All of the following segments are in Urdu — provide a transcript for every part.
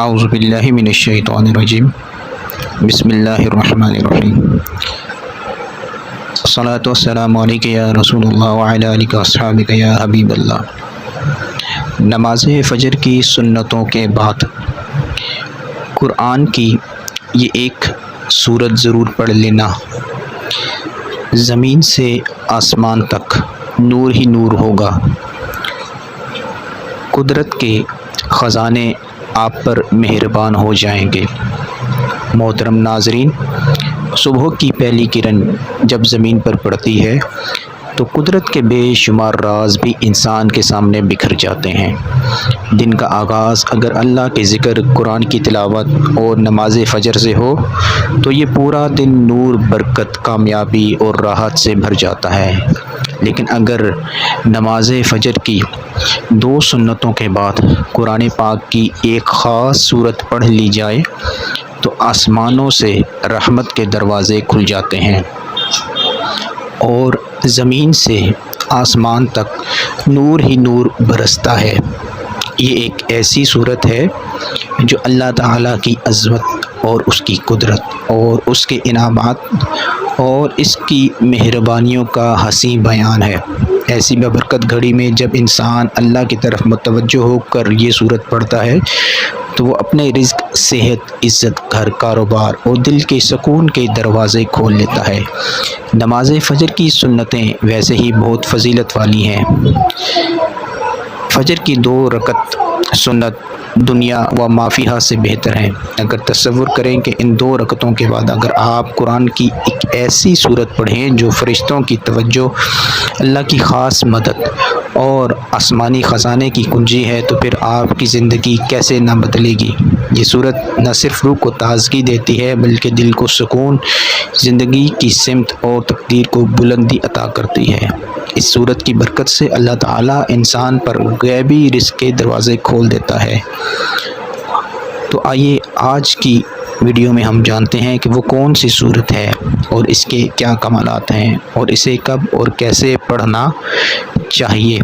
اعوذ باللہ من الشیطان الرجیم بسم اللہ الرحمن الرحیم الصلاۃ والسلام علیک یا رسول اللہ وعلی آلک واصحابک یا حبیب اللہ۔ نماز فجر کی سنتوں کے بعد قرآن کی یہ ایک سورت ضرور پڑھ لینا۔ زمین سے آسمان تک نور ہی نور ہوگا، قدرت کے خزانے آپ پر مہربان ہو جائیں گے۔ محترم ناظرین، صبح کی پہلی کرن جب زمین پر پڑتی ہے تو قدرت کے بے شمار راز بھی انسان کے سامنے بکھر جاتے ہیں۔ دن کا آغاز اگر اللہ کے ذکر، قرآن کی تلاوت اور نماز فجر سے ہو تو یہ پورا دن نور، برکت، کامیابی اور راحت سے بھر جاتا ہے۔ لیکن اگر نماز فجر کی 2 سنتوں کے بعد قرآن پاک کی ایک خاص سورت پڑھ لی جائے تو آسمانوں سے رحمت کے دروازے کھل جاتے ہیں اور زمین سے آسمان تک نور ہی نور برستا ہے۔ یہ ایک ایسی صورت ہے جو اللہ تعالیٰ کی عظمت اور اس کی قدرت اور اس کے انعامات اور اس کی مہربانیوں کا حسین بیان ہے۔ ایسی بابرکت گھڑی میں جب انسان اللہ کی طرف متوجہ ہو کر یہ صورت پڑھتا ہے تو وہ اپنے رزق، صحت، عزت، گھر، کاروبار اور دل کے سکون کے دروازے کھول لیتا ہے۔ نماز فجر کی سنتیں ویسے ہی بہت فضیلت والی ہیں۔ فجر کی 2 رکعت سنت دنیا و ما فیہا سے بہتر ہیں۔ اگر تصور کریں کہ ان 2 رکعتوں کے بعد اگر آپ قرآن کی ایک ایسی صورت پڑھیں جو فرشتوں کی توجہ، اللہ کی خاص مدد اور آسمانی خزانے کی کنجی ہے تو پھر آپ کی زندگی کیسے نہ بدلے گی۔ یہ صورت نہ صرف روح کو تازگی دیتی ہے بلکہ دل کو سکون، زندگی کی سمت اور تقدیر کو بلندی عطا کرتی ہے۔ اس صورت کی برکت سے اللہ تعالیٰ انسان پر غیبی رزق کے دروازے کھول دیتا ہے۔ تو آئیے آج کی ویڈیو میں ہم جانتے ہیں کہ وہ کون سی صورت ہے اور اس کے کیا کمالات ہیں اور اسے کب اور کیسے پڑھنا چاہیے۔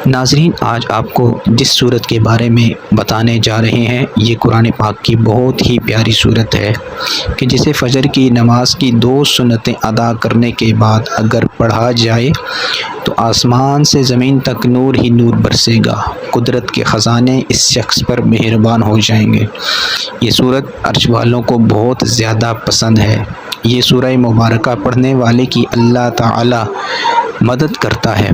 ناظرین، آج آپ کو جس صورت کے بارے میں بتانے جا رہے ہیں یہ قرآن پاک کی بہت ہی پیاری صورت ہے کہ جسے فجر کی نماز کی 2 سنتیں ادا کرنے کے بعد اگر پڑھا جائے تو آسمان سے زمین تک نور ہی نور برسے گا، قدرت کے خزانے اس شخص پر مہربان ہو جائیں گے۔ یہ صورت عرش والوں کو بہت زیادہ پسند ہے۔ یہ سورہ مبارکہ پڑھنے والے کی اللہ تعالی مدد کرتا ہے،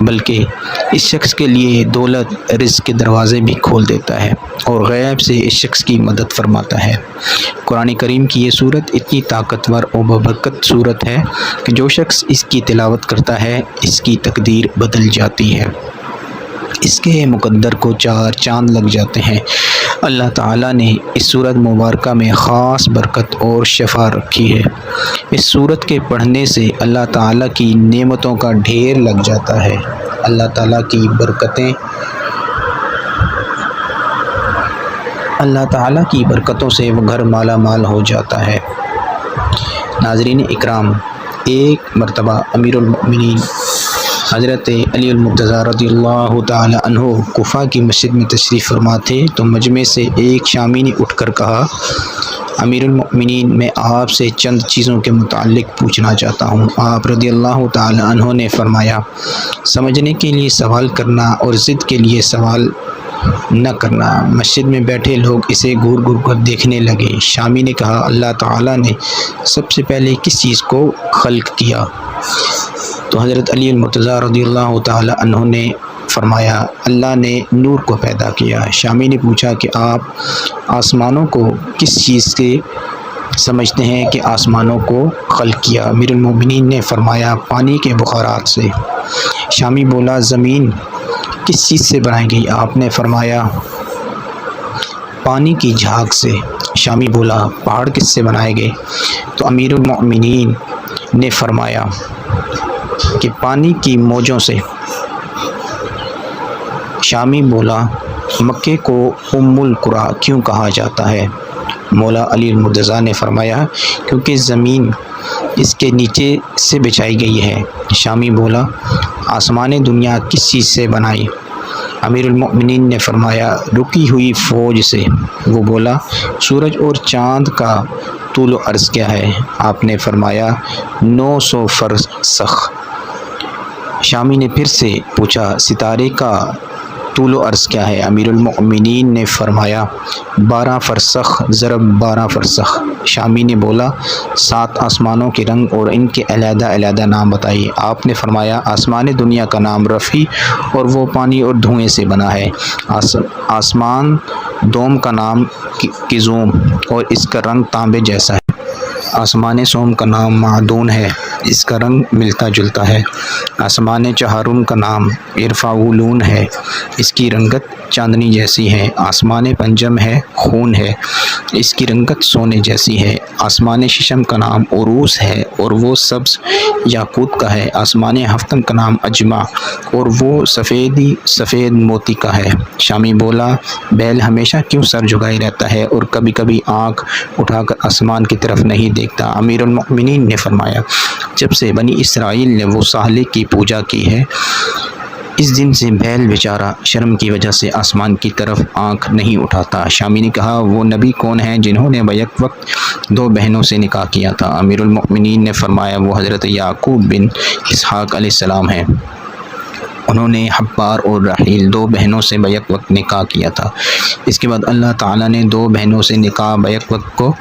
بلکہ اس شخص کے لیے دولت، رزق کے دروازے بھی کھول دیتا ہے اور غیب سے اس شخص کی مدد فرماتا ہے۔ قرآن کریم کی یہ صورت اتنی طاقتور اور بابرکت صورت ہے کہ جو شخص اس کی تلاوت کرتا ہے اس کی تقدیر بدل جاتی ہے، اس کے مقدر کو 4 چاند لگ جاتے ہیں۔ اللہ تعالیٰ نے اس صورت مبارکہ میں خاص برکت اور شفا رکھی ہے۔ اس صورت کے پڑھنے سے اللہ تعالیٰ کی نعمتوں کا ڈھیر لگ جاتا ہے۔ اللہ تعالیٰ کی برکتیں، اللہ تعالیٰ کی برکتوں سے وہ گھر مالا مال ہو جاتا ہے۔ ناظرین اکرام، ایک مرتبہ امیر المؤمنین حضرت علی المرتضیٰ رضی اللہ تعالی عنہ کوفہ کی مسجد میں تشریف فرما تھے تو مجمع سے ایک شامی نے اٹھ کر کہا، امیر المؤمنین، میں آپ سے چند چیزوں کے متعلق پوچھنا چاہتا ہوں۔ آپ رضی اللہ تعالی عنہ نے فرمایا، سمجھنے کے لیے سوال کرنا اور ضد کے لیے سوال نہ کرنا۔ مسجد میں بیٹھے لوگ اسے گور گور کر دیکھنے لگے۔ شامی نے کہا، اللہ تعالیٰ نے سب سے پہلے کس چیز کو خلق کیا؟ تو حضرت علی المرتضیٰ رضی اللہ تعالی عنہ نے فرمایا، اللہ نے نور کو پیدا کیا۔ شامی نے پوچھا کہ آپ آسمانوں کو کس چیز سے سمجھتے ہیں کہ آسمانوں کو خلق کیا؟ امیر المومنین نے فرمایا، پانی کے بخارات سے۔ شامی بولا، زمین کس چیز سے بنائی گئی؟ آپ نے فرمایا، پانی کی جھاگ سے۔ شامی بولا، پہاڑ کس سے بنائے گئے؟ تو امیر المومنین نے فرمایا کہ پانی کی موجوں سے۔ شامی بولا، مکے کو ام القریٰ کیوں کہا جاتا ہے؟ مولا علی المرتضیٰ نے فرمایا، کیونکہ زمین اس کے نیچے سے بچھائی گئی ہے۔ شامی بولا، آسمان دنیا کس چیز سے بنائی؟ امیر المؤمنین نے فرمایا رکی ہوئی فوج سے۔ وہ بولا سورج اور چاند کا طول و عرض کیا ہے؟ آپ نے فرمایا 900 فرسخ۔ شامی نے پھر سے پوچھا ستارے کا طول و عرض کیا ہے؟ امیر المؤمنین نے فرمایا 12 فرسخ ضرب 12 فرسخ۔ شامی نے بولا 7 آسمانوں کے رنگ اور ان کے علیحدہ علیحدہ نام بتائیے۔ آپ نے فرمایا آسمان دنیا کا نام رفیع اور وہ پانی اور دھوئیں سے بنا ہے۔ آسمان دوم کا نام کزوم اور اس کا رنگ تانبے جیسا ہے۔ آسمان سوم کا نام معدون ہے، اس کا رنگ ملتا جلتا ہے۔ آسمان چہارم کا نام ارفاولون ہے، اس کی رنگت چاندنی جیسی ہے۔ آسمان پنجم ہے خون ہے، اس کی رنگت سونے جیسی ہے۔ آسمان ششم کا نام عروس ہے اور وہ سبز یاقوت کا ہے۔ آسمان ہفتم کا نام اجمع اور وہ سفید موتی کا ہے۔ شامی بولا بیل ہمیشہ کیوں سر جھکائے رہتا ہے اور کبھی کبھی آنکھ اٹھا کر آسمان کی طرف نہیں دیکھتا؟ امیر المؤمنین نے فرمایا جب سے بنی اسرائیل نے وہ صالح کی پوجا کی ہے اس دن سے بیل بیچارہ شرم کی وجہ سے آسمان کی طرف آنکھ نہیں اٹھاتا۔ شامی نے کہا وہ نبی کون ہیں جنہوں نے بیک وقت 2 بہنوں سے نکاح کیا تھا؟ امیر المؤمنین نے فرمایا وہ حضرت یعقوب بن اسحاق علیہ السلام ہیں، انہوں نے حبار اور رحیل 2 بہنوں سے بیک وقت نکاح کیا تھا۔ اس کے بعد اللہ تعالیٰ نے 2 بہنوں سے نکاح بیک وقت کو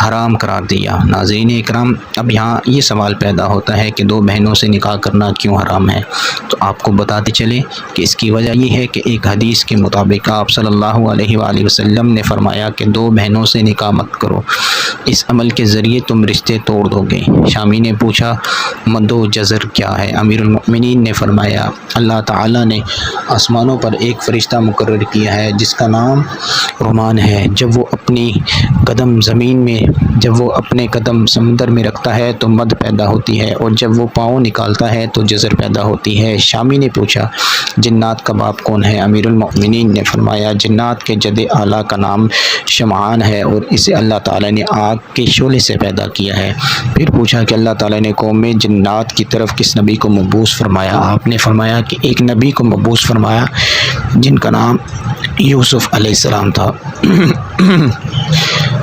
حرام قرار دیا۔ ناظرین اکرام، اب یہاں یہ سوال پیدا ہوتا ہے کہ 2 بہنوں سے نکاح کرنا کیوں حرام ہے؟ تو آپ کو بتاتے چلیں کہ اس کی وجہ یہ ہے کہ ایک حدیث کے مطابق آپ صلی اللہ علیہ وآلہ وسلم نے فرمایا کہ 2 بہنوں سے نکاح مت کرو، اس عمل کے ذریعے تم رشتے توڑ دو گے۔ شامی نے پوچھا مد و جزر کیا ہے؟ امیر المؤمنین نے فرمایا اللہ تعالیٰ نے آسمانوں پر ایک فرشتہ مقرر کیا ہے جس کا نام رومان ہے۔ جب وہ اپنے قدم سمندر میں رکھتا ہے تو مد پیدا ہوتی ہے اور جب وہ پاؤں نکالتا ہے تو جزر پیدا ہوتی ہے۔ شامی نے پوچھا جنات کا باپ کون ہے؟ امیر المؤمنین نے فرمایا جنات کے جد اعلیٰ کا نام شمعان ہے اور اسے اللہ تعالیٰ نے آگ کے شعلے سے پیدا کیا ہے۔ پھر پوچھا کہ اللہ تعالیٰ نے قوم میں جنات کی طرف کس نبی کو مبعوث فرمایا؟ آپ نے فرمایا کہ ایک نبی کو مبعوث فرمایا جن کا نام یوسف علیہ السلام تھا۔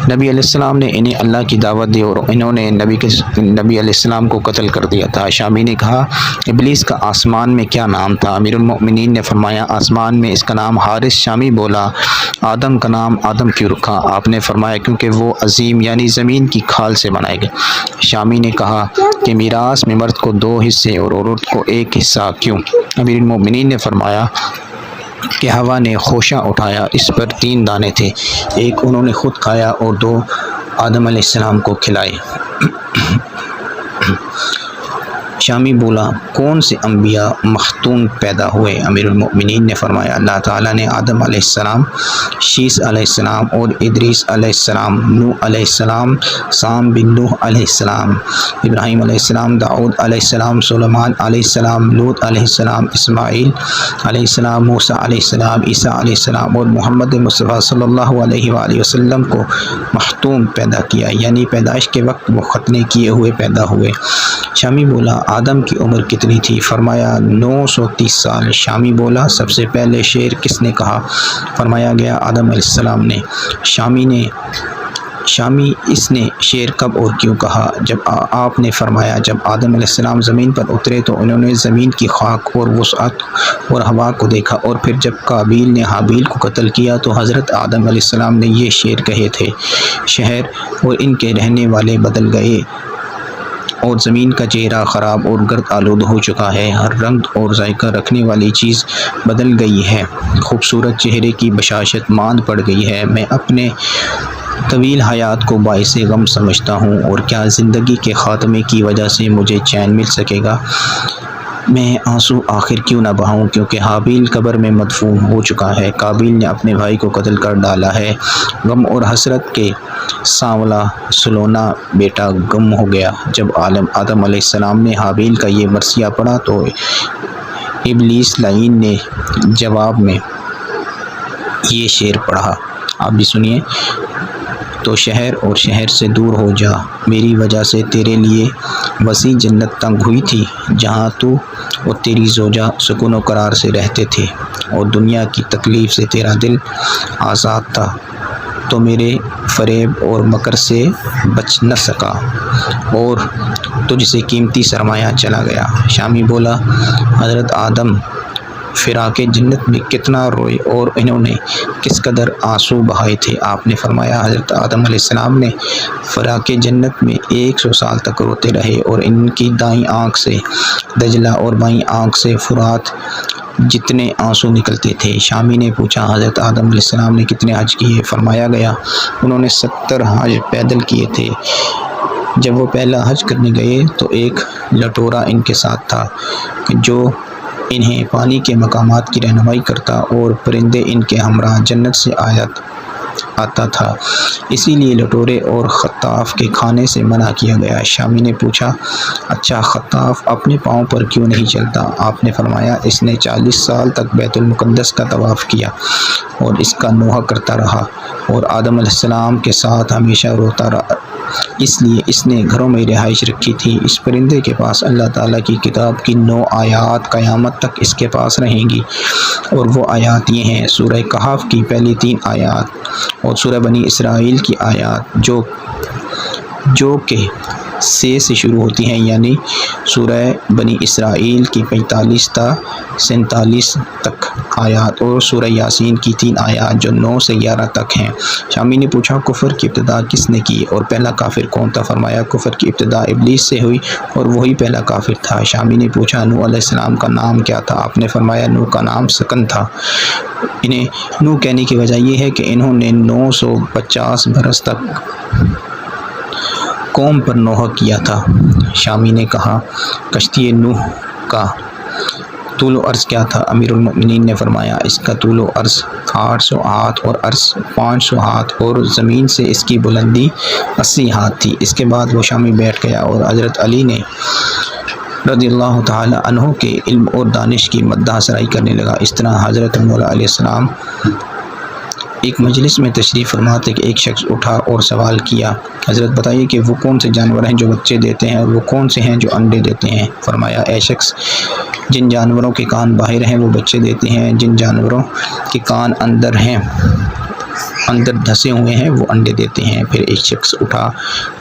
نبی علیہ السلام نے انہیں اللہ کی دعوت دی اور انہوں نے نبی علیہ السلام کو قتل کر دیا تھا۔ شامی نے کہا ابلیس کا آسمان میں کیا نام تھا؟ امیر المؤمنین نے فرمایا آسمان میں اس کا نام حارث۔ شامی بولا آدم کا نام آدم کیوں رکھا؟ آپ نے فرمایا کیونکہ وہ عظیم یعنی زمین کی کھال سے بنائے گئے۔ شامی نے کہا کہ میراث میں مرد کو 2 حصے اور عورت کو 1 حصہ کیوں؟ امیر المؤمنین نے فرمایا کہ ہوا نے خوشہ اٹھایا، اس پر 3 دانے تھے، ایک انہوں نے خود کھایا اور 2 آدم علیہ السلام کو کھلائے۔ شامی بولا کون سے انبیاء مختون پیدا ہوئے؟ امیر المؤمنین نے فرمایا اللہ تعالیٰ نے آدم علیہ السلام، شیس علیہ السلام اور ادریس علیہ السلام، نوح علیہ السلام، سام بن نوح علیہ السلام، ابراہیم علیہ السلام، داؤد علیہ السلام، سلیمان علیہ السلام، لوط علیہ السلام، اسماعیل علیہ السلام، موسیٰ علیہ السلام، عیسیٰ علیہ السلام اور محمد مصطفیٰ صلی اللہ علیہ وآلہ وسلم کو مختوم پیدا کیا، یعنی پیدائش کے وقت وہ ختنے کیے ہوئے پیدا ہوئے۔ شامی بولا آدم کی عمر کتنی تھی؟ فرمایا 930 سال۔ شامی بولا سب سے پہلے شعر کس نے کہا؟ فرمایا گیا آدم علیہ السلام نے۔ شامی اس نے شعر کب اور کیوں کہا؟ جب آپ نے فرمایا جب آدم علیہ السلام زمین پر اترے تو انہوں نے زمین کی خاک اور وسعت اور ہوا کو دیکھا، اور پھر جب قابیل نے حابیل کو قتل کیا تو حضرت آدم علیہ السلام نے یہ شعر کہے تھے شہر اور ان کے رہنے والے بدل گئے اور زمین کا چہرہ خراب اور گرد آلود ہو چکا ہے، ہر رنگ اور ذائقہ رکھنے والی چیز بدل گئی ہے، خوبصورت چہرے کی بشاشت ماند پڑ گئی ہے، میں اپنے طویل حیات کو باعث غم سمجھتا ہوں، اور کیا زندگی کے خاتمے کی وجہ سے مجھے چین مل سکے گا؟ میں آنسو آخر کیوں نہ بہاؤں، کیونکہ حابیل قبر میں مدفون ہو چکا ہے، قابیل نے اپنے بھائی کو قتل کر ڈالا ہے، غم اور حسرت کے سانولا سلونا بیٹا گم ہو گیا۔ جب آدم علیہ السلام نے حابیل کا یہ مرثیہ پڑھا تو ابلیس لعین نے جواب میں یہ شعر پڑھا، آپ بھی سنیے۔ تو شہر اور شہر سے دور ہو جا، میری وجہ سے تیرے لیے وسیع جنت تنگ ہوئی تھی، جہاں تو اور تیری زوجہ سکون و قرار سے رہتے تھے، اور دنیا کی تکلیف سے تیرا دل آزاد تھا تو میرے فریب اور مکر سے بچ نہ سکا اور تجھ سے قیمتی سرمایہ چلا گیا۔ شامی بولا، حضرت آدم فراق جنت میں کتنا روئے اور انہوں نے کس قدر آنسو بہائے تھے۔ آپ نے فرمایا، حضرت آدم علیہ السلام نے فراق جنت میں 100 سال تک روتے رہے اور ان کی دائیں آنکھ سے دجلہ اور بائیں آنکھ سے فرات جتنے آنسو نکلتے تھے۔ شامی نے پوچھا، حضرت آدم علیہ السلام نے کتنے حج کیے؟ فرمایا گیا، انہوں نے 70 حج پیدل کیے تھے۔ جب وہ پہلا حج کرنے گئے تو ایک لٹورا ان کے ساتھ تھا جو انہیں پانی کے مقامات کی رہنمائی کرتا اور پرندے ان کے ہمراہ جنت سے آتا تھا، اسی لیے لٹورے اور خطاف کے کھانے سے منع کیا گیا۔ شامی نے پوچھا، اچھا خطاف اپنے پاؤں پر کیوں نہیں چلتا؟ آپ نے فرمایا، اس نے 40 سال تک بیت المقدس کا طواف کیا اور اس کا نوحہ کرتا رہا اور آدم علیہ السلام کے ساتھ ہمیشہ روتا رہا، اس لیے اس نے گھروں میں رہائش رکھی تھی۔ اس پرندے کے پاس اللہ تعالیٰ کی کتاب کی 9 آیات قیامت تک اس کے پاس رہیں گی، اور وہ آیات یہ ہیں: سورہ کہف کی پہلی 3 آیات اور سورہ بنی اسرائیل کی آیات جو کہ سے شروع ہوتی ہیں، یعنی سورہ بنی اسرائیل کی 45 تا 47 تک آیات اور سورہ یاسین کی 3 آیات جو 9 سے 11 تک ہیں۔ شامی نے پوچھا، کفر کی ابتدا کس نے کی اور پہلا کافر کون تھا؟ فرمایا، کفر کی ابتدا ابلیس سے ہوئی اور وہی پہلا کافر تھا۔ شامی نے پوچھا، نوح علیہ السلام کا نام کیا تھا؟ آپ نے فرمایا، نوح کا نام سکن تھا۔ انہیں نوح کہنے کی وجہ یہ ہے کہ انہوں نے 950 برس تک قوم پر نوحہ کیا تھا۔ شامی نے کہا، کشتی نوح کا طول و عرض کیا تھا؟ امیر المؤمنین نے فرمایا، اس کا طول و عرض 800 ہاتھ اور عرض 500 ہاتھ اور زمین سے اس کی بلندی 80 ہاتھ تھی۔ اس کے بعد وہ شامی بیٹھ گیا اور حضرت علی نے رضی اللہ تعالی عنہ کے علم اور دانش کی مدح سرائی کرنے لگا۔ اس طرح حضرت مولا علیہ السلام ایک مجلس میں تشریف فرماتے کہ ایک شخص اٹھا اور سوال کیا، حضرت بتائیے کہ وہ کون سے جانور ہیں جو بچے دیتے ہیں اور وہ کون سے ہیں جو انڈے دیتے ہیں؟ فرمایا، اے شخص، جن جانوروں کے کان باہر ہیں وہ بچے دیتے ہیں، جن جانوروں کے کان اندر دھسے ہوئے ہیں وہ انڈے دیتے ہیں۔ پھر ایک شخص اٹھا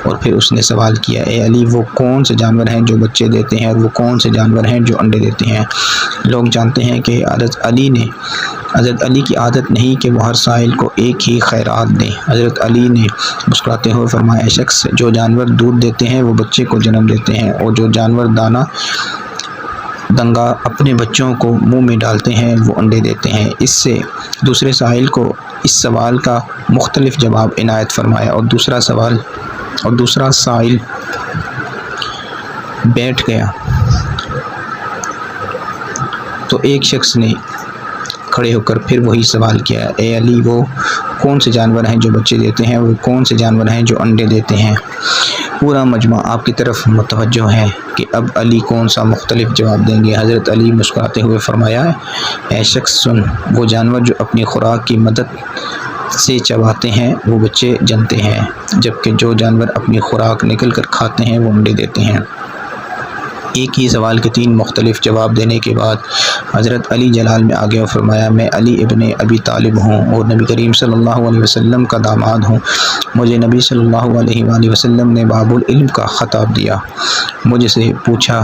اور پھر اس نے سوال کیا، اے علی، وہ کون سے جانور ہیں جو بچے دیتے ہیں اور وہ کون سے جانور ہیں جو انڈے دیتے ہیں؟ لوگ جانتے ہیں کہ حضرت علی کی عادت نہیں کہ وہ ہر سائل کو ایک ہی خیرات دیں۔ حضرت علی نے مسکراتے ہوئے فرمایا، شخص، جو جانور دودھ دیتے ہیں وہ بچے کو جنم دیتے ہیں اور جو جانور دانہ دنگا اپنے بچوں کو منہ میں ڈالتے ہیں وہ انڈے دیتے ہیں۔ اس سے دوسرے سائل کو اس سوال کا مختلف جواب عنایت فرمایا اور دوسرا سائل بیٹھ گیا تو ایک شخص نے کھڑے ہو کر پھر وہی سوال کیا، اے علی، وہ کون سے جانور ہیں جو بچے دیتے ہیں، وہ کون سے جانور ہیں جو انڈے دیتے ہیں؟ پورا مجمع آپ کی طرف متوجہ ہے کہ اب علی کون سا مختلف جواب دیں گے۔ حضرت علی مسکراتے ہوئے فرمایا، اے شخص سن، وہ جانور جو اپنی خوراک کی مدد سے چباتے ہیں وہ بچے جنتے ہیں، جبکہ جو جانور اپنی خوراک نکل کر کھاتے ہیں وہ انڈے دیتے ہیں۔ ایک ہی سوال کے 3 مختلف جواب دینے کے بعد حضرت علی جلال میں آگے اور فرمایا، میں علی ابن ابی طالب ہوں اور نبی کریم صلی اللہ علیہ وسلم کا داماد ہوں۔ مجھے نبی صلی اللہ علیہ وآلہ وسلم نے باب العلم کا خطاب دیا۔ مجھ سے پوچھا،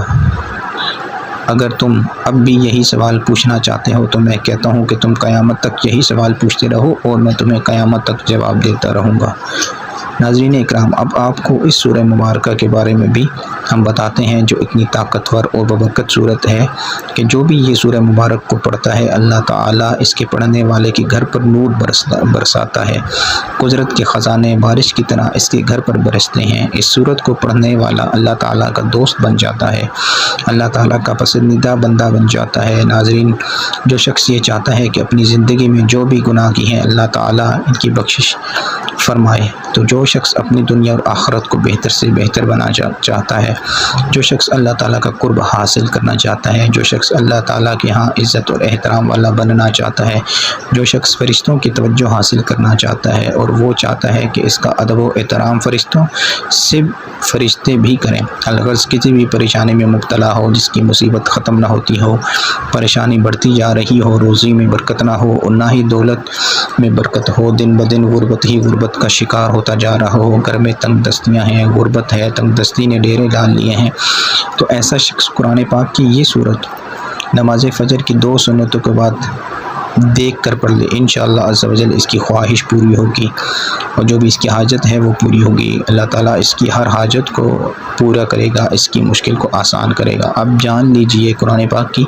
اگر تم اب بھی یہی سوال پوچھنا چاہتے ہو تو میں کہتا ہوں کہ تم قیامت تک یہی سوال پوچھتے رہو اور میں تمہیں قیامت تک جواب دیتا رہوں گا۔ ناظرین اکرام، اب آپ کو اس سورہ مبارکہ کے بارے میں بھی ہم بتاتے ہیں جو اتنی طاقتور اور ببرکت صورت ہے کہ جو بھی یہ سورہ مبارک کو پڑھتا ہے اللہ تعالیٰ اس کے پڑھنے والے کے گھر پر نور برساتا ہے۔ قدرت کے خزانے بارش کی طرح اس کے گھر پر برستے ہیں۔ اس سورت کو پڑھنے والا اللہ تعالیٰ کا دوست بن جاتا ہے، اللہ تعالیٰ کا پسندیدہ بندہ بن جاتا ہے۔ ناظرین، جو شخص یہ چاہتا ہے کہ اپنی زندگی میں جو بھی گناہ کی ہیں اللہ تعالیٰ ان کی بخشش فرمائے۔ تو جو شخص اپنی دنیا اور آخرت کو بہتر سے بہتر بنا چاہتا ہے، جو شخص اللہ تعالیٰ کا قرب حاصل کرنا چاہتا ہے، جو شخص اللہ تعالیٰ کے ہاں عزت اور احترام والا بننا چاہتا ہے، جو شخص فرشتوں کی توجہ حاصل کرنا چاہتا ہے اور وہ چاہتا ہے کہ اس کا ادب و احترام فرشتوں سے فرشتے بھی کریں، الغرض کسی بھی پریشانی میں مبتلا ہو جس کی مصیبت ختم نہ ہوتی ہو، پریشانی بڑھتی جا رہی ہو، روزی میں برکت نہ ہو اور نہ ہی دولت میں برکت ہو، دن بدن غربت ہی غربت کا شکار ہوتا جا رہا ہو، گھر میں تنگ دستیاں ہیں، غربت ہے، تنگ دستی نے ڈیرے ڈال لیے ہیں، تو ایسا شخص قرآن پاک کی یہ صورت نماز فجر کی 2 سنتوں کے بعد دیکھ کر پڑھ لے، انشاءاللہ عز و جل اس کی خواہش پوری ہوگی اور جو بھی اس کی حاجت ہے وہ پوری ہوگی۔ اللہ تعالیٰ اس کی ہر حاجت کو پورا کرے گا، اس کی مشکل کو آسان کرے گا۔ اب جان لیجئے قرآن پاک کی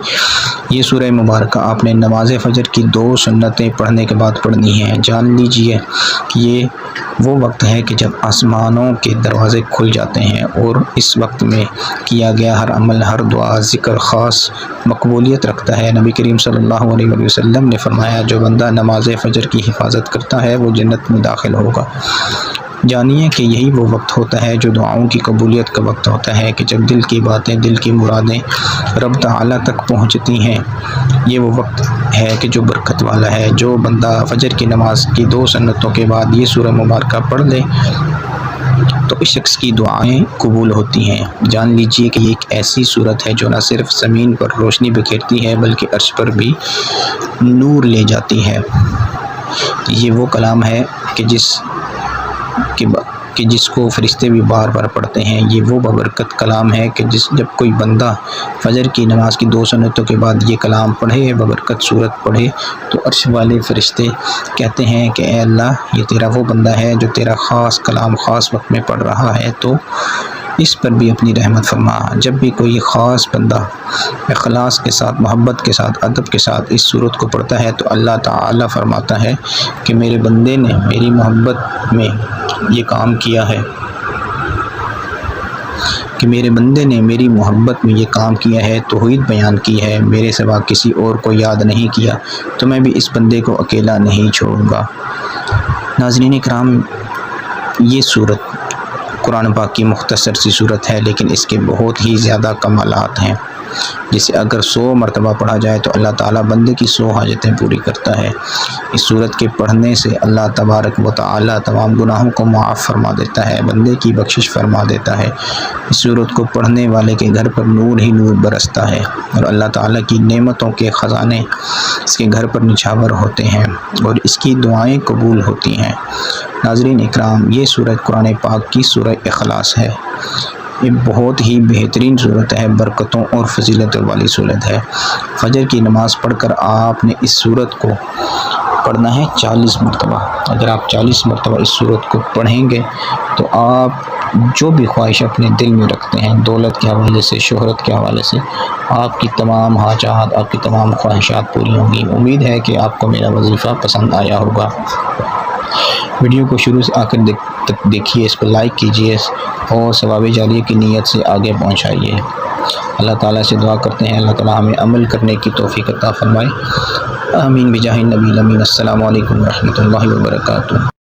یہ سورہ مبارکہ آپ نے نماز فجر کی 2 سنتیں پڑھنے کے بعد پڑھنی ہیں۔ جان لیجئے کہ یہ وہ وقت ہے کہ جب آسمانوں کے دروازے کھل جاتے ہیں اور اس وقت میں کیا گیا ہر عمل، ہر دعا، ذکر خاص مقبولیت رکھتا ہے۔ نبی کریم صلی اللہ علیہ وسلم نے فرمایا جو بندہ نماز فجر کی حفاظت کرتا ہے وہ جنت میں داخل ہوگا۔ جانیے کہ یہی وہ وقت ہوتا ہے جو دعاؤں کی قبولیت کا وقت ہوتا ہے کہ جب دل کی باتیں، دل کی مرادیں رب تعالیٰ تک پہنچتی ہیں۔ یہ وہ وقت ہے کہ جو برکت والا ہے۔ جو بندہ فجر کی نماز کی 2 سنتوں کے بعد یہ سورہ مبارکہ پڑھ لے تو اس شخص کی دعائیں قبول ہوتی ہیں۔ جان لیجئے کہ یہ ایک ایسی صورت ہے جو نہ صرف زمین پر روشنی بکھیرتی ہے بلکہ عرش پر بھی نور لے جاتی ہے۔ یہ وہ کلام ہے کہ جس کو فرشتے بھی بار بار پڑھتے ہیں۔ یہ وہ بابرکت کلام ہے کہ جب کوئی بندہ فجر کی نماز کی 2 سنتوں کے بعد یہ کلام پڑھے، بابرکت صورت پڑھے، تو عرش والے فرشتے کہتے ہیں کہ اے اللہ یہ تیرا وہ بندہ ہے جو تیرا خاص کلام خاص وقت میں پڑھ رہا ہے، تو اس پر بھی اپنی رحمت فرما۔ جب بھی کوئی خاص بندہ اخلاص کے ساتھ، محبت کے ساتھ، ادب کے ساتھ اس صورت کو پڑھتا ہے تو اللہ تعالیٰ فرماتا ہے کہ میرے بندے نے میری محبت میں یہ کام کیا ہے، کہ میرے بندے نے میری محبت میں یہ کام کیا ہے، توحید بیان کی ہے، میرے سوا کسی اور کو یاد نہیں کیا، تو میں بھی اس بندے کو اکیلا نہیں چھوڑوں گا۔ ناظرین کرام، یہ صورت قرآن پاک کی مختصر سی صورت ہے لیکن اس کے بہت ہی زیادہ کمالات ہیں، جسے اگر 100 مرتبہ پڑھا جائے تو اللہ تعالیٰ بندے کی 100 حاجتیں پوری کرتا ہے۔ اس صورت کے پڑھنے سے اللہ تبارک و تعالیٰ تمام گناہوں کو معاف فرما دیتا ہے، بندے کی بخشش فرما دیتا ہے۔ اس صورت کو پڑھنے والے کے گھر پر نور ہی نور برستا ہے اور اللہ تعالیٰ کی نعمتوں کے خزانے اس کے گھر پر نچھاور ہوتے ہیں اور اس کی دعائیں قبول ہوتی ہیں۔ ناظرین اکرام، یہ سورت قرآن پاک کی سورہ اخلاص ہے۔ یہ بہت ہی بہترین صورت ہے، برکتوں اور فضیلتوں والی صورت ہے۔ فجر کی نماز پڑھ کر آپ نے اس صورت کو پڑھنا ہے 40 مرتبہ۔ اگر آپ 40 مرتبہ اس صورت کو پڑھیں گے تو آپ جو بھی خواہش اپنے دل میں رکھتے ہیں، دولت کے حوالے سے، شہرت کے حوالے سے، آپ کی تمام حاجات، آپ کی تمام خواہشات پوری ہوں گی۔ امید ہے کہ آپ کو میرا وظیفہ پسند آیا ہوگا۔ ویڈیو کو شروع سے آخر تک دیکھیے، اس کو لائک کیجیے اور ثواب جاریہ کی نیت سے آگے پہنچائیے۔ اللہ تعالیٰ سے دعا کرتے ہیں اللہ تعالیٰ ہمیں عمل کرنے کی توفیق عطا فرمائے۔ آمین بجاہ النبی الامین۔ السلام علیکم ورحمۃ اللہ وبرکاتہ۔